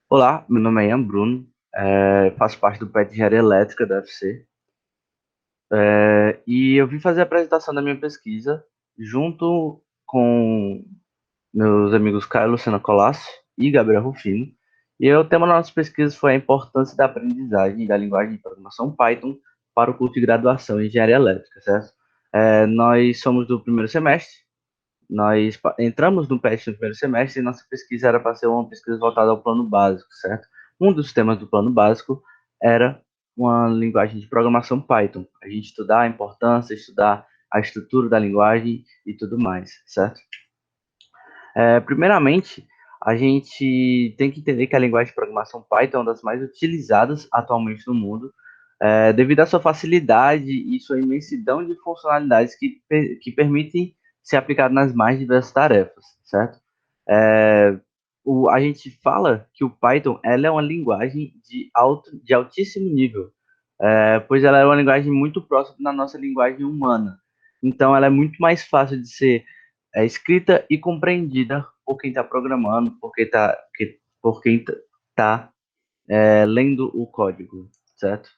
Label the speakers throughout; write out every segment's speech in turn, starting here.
Speaker 1: Olá, meu nome é Ian Bruno, faço parte do PET de Engenharia Elétrica da UFC, e eu vim fazer a apresentação da minha pesquisa junto com meus amigos Caio Lucena Colassi e Gabriel Rufino. E o tema da nossa pesquisa foi a importância da aprendizagem da linguagem de programação Python para o curso de graduação em Engenharia Elétrica, certo? Nós somos do primeiro semestre. Nós entramos no PET no primeiro semestre e nossa pesquisa era para ser uma pesquisa voltada ao plano básico, certo? Um dos temas do plano básico era uma linguagem de programação Python. A gente estudar a importância, estudar a estrutura da linguagem e tudo mais, certo? Primeiramente, a gente tem que entender que a linguagem de programação Python é uma das mais utilizadas atualmente no mundo, devido à sua facilidade e sua imensidão de funcionalidades que permitem ser aplicado nas mais diversas tarefas, certo? É, a gente fala que o Python ela é uma linguagem de altíssimo nível, pois ela é uma linguagem muito próxima da nossa linguagem humana. Então, ela é muito mais fácil de ser escrita e compreendida por quem está programando, por quem está lendo o código, certo?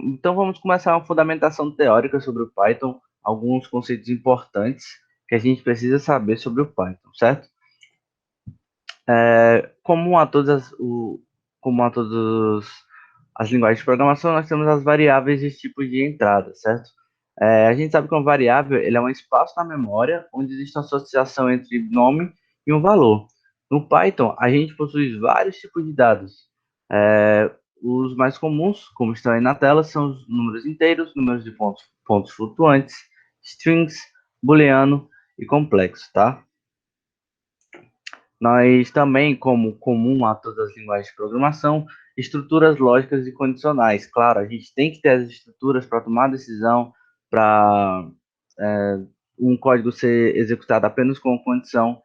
Speaker 1: Então vamos começar uma fundamentação teórica sobre o Python, alguns conceitos importantes que a gente precisa saber sobre o Python, certo? Como a como a todas as linguagens de programação, nós temos as variáveis e os tipos de entrada, certo? A gente sabe que uma variável ele é um espaço na memória onde existe uma associação entre nome e um valor. No Python, a gente possui vários tipos de dados. É, os mais comuns, como estão aí na tela, são os números inteiros, números de pontos flutuantes, strings, booleano e complexo, tá? Nós também, como comum a todas as linguagens de programação, estruturas lógicas e condicionais. Claro, a gente tem que ter as estruturas para tomar decisão, para um código ser executado apenas com uma condição.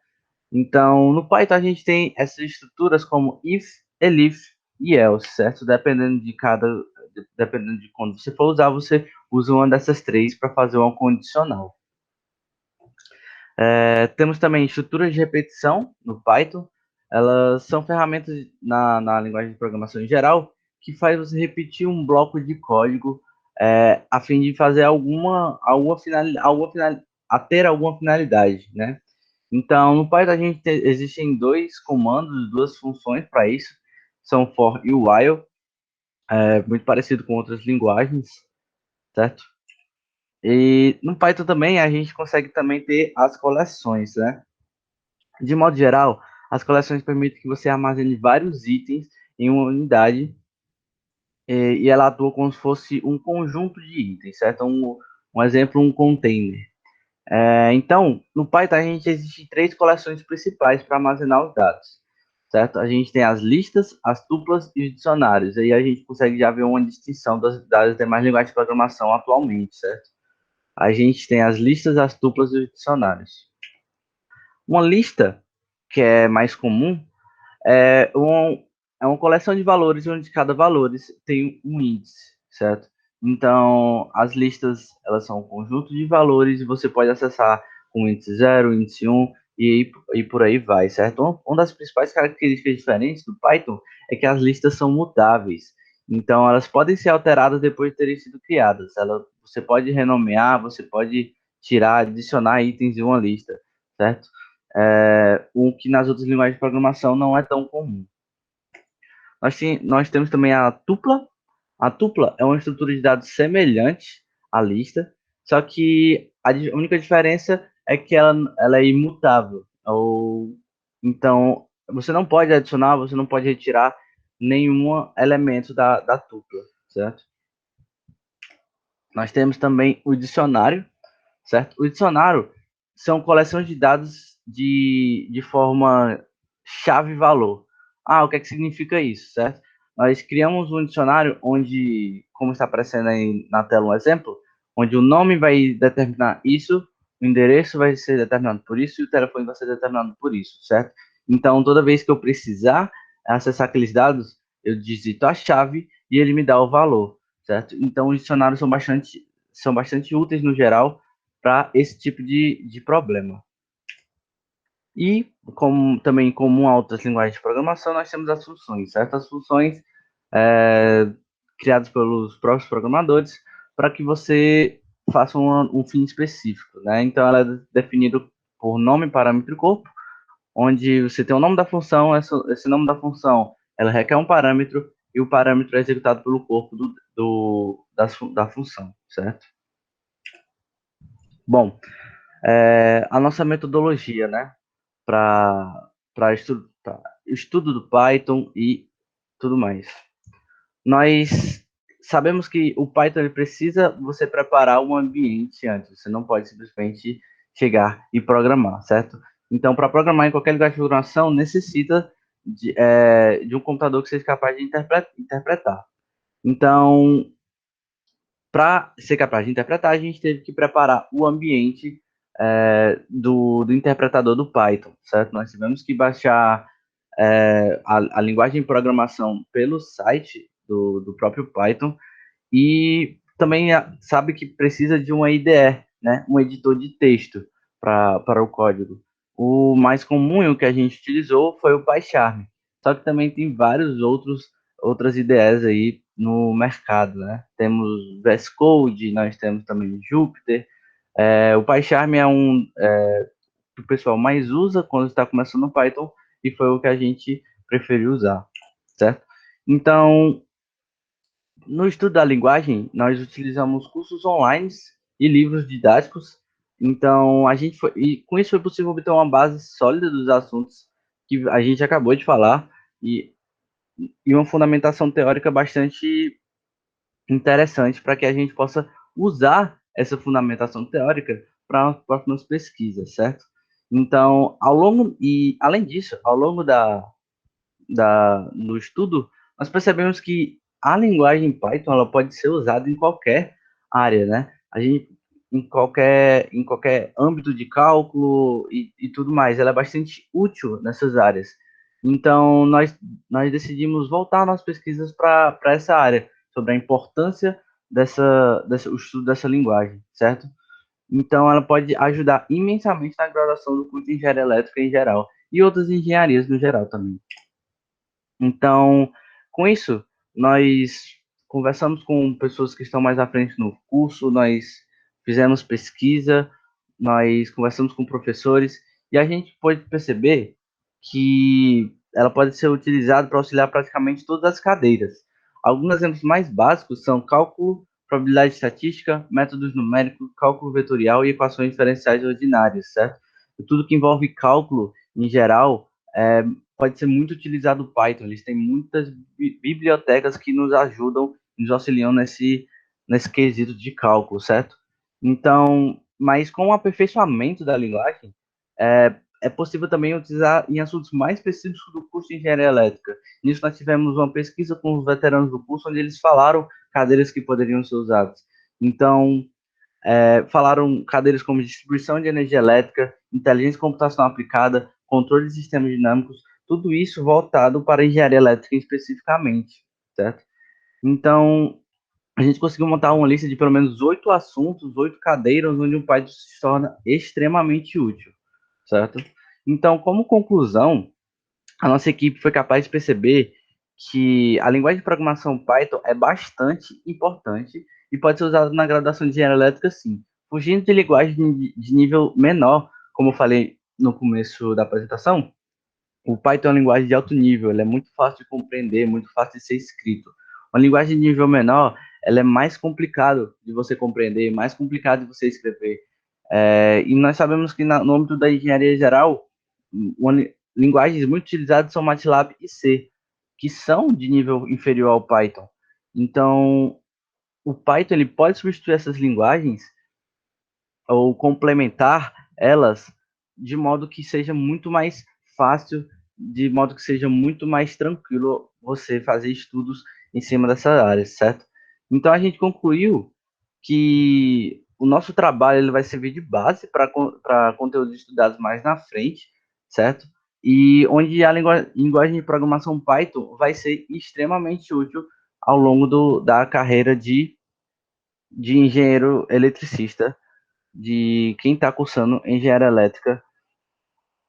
Speaker 1: Então, no Python a gente tem essas estruturas como if, elif e else, certo? Dependendo de quando você for usar, você usa uma dessas três para fazer uma condicional. Temos também estruturas de repetição no Python. Elas são ferramentas na linguagem de programação em geral que faz você repetir um bloco de código a fim de fazer a ter alguma finalidade, né? Então, no Python existem dois comandos, duas funções para isso. São for e while, muito parecido com outras linguagens, certo? E no Python também a gente consegue também ter as coleções, né? De modo geral, as coleções permitem que você armazene vários itens em uma unidade e ela atua como se fosse um conjunto de itens, certo? Um exemplo, um container. Então, no Python a gente existe três coleções principais para armazenar os dados, certo? A gente tem as listas, as tuplas e os dicionários. Aí a gente consegue já ver uma distinção das demais linguagens de programação atualmente, certo? A gente tem as listas, as tuplas e os dicionários. Uma lista, que é mais comum, é, um, é uma coleção de valores onde cada valor tem um índice, certo? Então, as listas, elas são um conjunto de valores e você pode acessar o índice 0, o índice 1 e por aí vai, certo? Uma das principais características diferentes do Python é que as listas são mutáveis. Então, elas podem ser alteradas depois de terem sido criadas. Você pode renomear, você pode tirar, adicionar itens de uma lista, certo? O que nas outras linguagens de programação não é tão comum. Nós temos também a tupla. A tupla é uma estrutura de dados semelhante à lista, só que única diferença é que ela é imutável. Então, você não pode adicionar, você não pode retirar nenhum elemento da tupla, certo? Nós temos também o dicionário, certo? O dicionário são coleções de dados de forma chave-valor. O que é que significa isso, certo? Nós criamos um dicionário onde, como está aparecendo aí na tela um exemplo, onde o nome vai determinar isso, o endereço vai ser determinado por isso e o telefone vai ser determinado por isso, certo? Então, toda vez que eu precisar acessar aqueles dados, eu digito a chave e ele me dá o valor, certo? Então, os dicionários são bastante úteis no geral para esse tipo de problema. E também comum a outras linguagens de programação, nós temos as funções, certas funções é, criadas pelos próprios programadores para que você faça um fim específico, né? Então, ela é definida por nome, parâmetro e corpo, onde você tem o nome da função, esse nome da função, ela requer um parâmetro e o parâmetro é executado pelo corpo da função, certo? Bom, a nossa metodologia, né, para estudo do Python e tudo mais. Nós sabemos que o Python ele precisa você preparar um ambiente antes. Você não pode simplesmente chegar e programar, certo? Então, para programar em qualquer lugar de programação, necessita de um computador que seja capaz de interpretar. Então, para ser capaz de interpretar, a gente teve que preparar o ambiente do interpretador do Python, certo? Nós tivemos que baixar a linguagem de programação pelo site do próprio Python e também sabe que precisa de uma IDE, né? Um editor de texto para o código. O mais comum e o que a gente utilizou foi o PyCharm. Só que também tem vários outras IDEs aí no mercado, né? Temos VS Code, nós temos também Jupyter. O PyCharm é que o pessoal mais usa quando está começando no Python e foi o que a gente preferiu usar, certo? Então, no estudo da linguagem, nós utilizamos cursos online e livros didáticos. Então, e com isso foi possível obter uma base sólida dos assuntos que a gente acabou de falar e, e uma fundamentação teórica bastante interessante para que a gente possa usar essa fundamentação teórica para as próximas pesquisas, certo? Então, além disso, ao longo no estudo, nós percebemos que a linguagem Python ela pode ser usada em qualquer área, né? A gente em qualquer âmbito de cálculo e tudo mais, ela é bastante útil nessas áreas. Então, nós decidimos voltar nossas pesquisas para essa área, sobre a importância o estudo dessa linguagem, certo? Então, ela pode ajudar imensamente na graduação do curso de engenharia elétrica em geral e outras engenharias no geral também. Então, com isso, nós conversamos com pessoas que estão mais à frente no curso, nós fizemos pesquisa, nós conversamos com professores e a gente pode perceber que ela pode ser utilizada para auxiliar praticamente todas as cadeiras. Alguns exemplos mais básicos são cálculo, probabilidade estatística, métodos numéricos, cálculo vetorial e equações diferenciais ordinárias, certo? Tudo que envolve cálculo, em geral, pode ser muito utilizado o Python. Eles têm muitas bibliotecas que nos ajudam, nos auxiliam nesse quesito de cálculo, certo? Então, mas com o aperfeiçoamento da linguagem, é possível também utilizar em assuntos mais específicos do curso de engenharia elétrica. Nisso, nós tivemos uma pesquisa com os veteranos do curso, onde eles falaram cadeiras que poderiam ser usadas. Então, falaram cadeiras como distribuição de energia elétrica, inteligência computacional aplicada, controle de sistemas dinâmicos, tudo isso voltado para a engenharia elétrica especificamente, certo? Então, a gente conseguiu montar uma lista de pelo menos 8 assuntos, 8 cadeiras, onde o Python se torna extremamente útil, certo? Então, como conclusão, a nossa equipe foi capaz de perceber que a linguagem de programação Python é bastante importante e pode ser usada na graduação de engenharia elétrica, sim. Fugindo de linguagem de nível menor, como eu falei no começo da apresentação, o Python é uma linguagem de alto nível, ele é muito fácil de compreender, muito fácil de ser escrito. Uma linguagem de nível menor, ela é mais complicado de você compreender, mais complicado de você escrever. E nós sabemos que no âmbito da engenharia geral, linguagens muito utilizadas são MATLAB e C, que são de nível inferior ao Python. Então, o Python ele pode substituir essas linguagens ou complementar elas de modo que seja muito mais fácil, de modo que seja muito mais tranquilo você fazer estudos em cima dessa área, certo? Então a gente concluiu que o nosso trabalho ele vai servir de base para conteúdos estudados mais na frente, certo? E onde a linguagem de programação Python vai ser extremamente útil ao longo da carreira de engenheiro eletricista de quem está cursando engenharia elétrica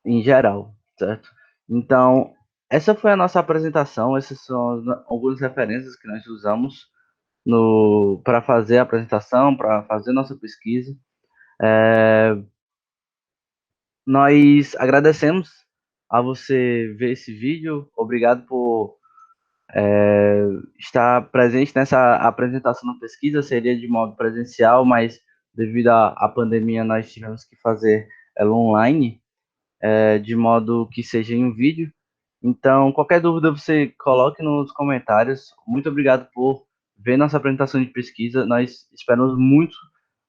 Speaker 1: em geral. certo? Então, essa foi a nossa apresentação, essas são algumas referências que nós usamos no para fazer a apresentação, para fazer nossa pesquisa. Nós agradecemos a você ver esse vídeo, obrigado por estar presente nessa apresentação da pesquisa, seria de modo presencial, mas devido à pandemia nós tivemos que fazer ela online, de modo que seja em um vídeo. Então, qualquer dúvida você coloque nos comentários. Muito obrigado por ver nossa apresentação de pesquisa. Nós esperamos muito,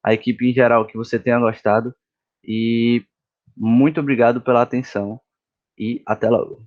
Speaker 1: a equipe em geral, que você tenha gostado. E muito obrigado pela atenção e até logo.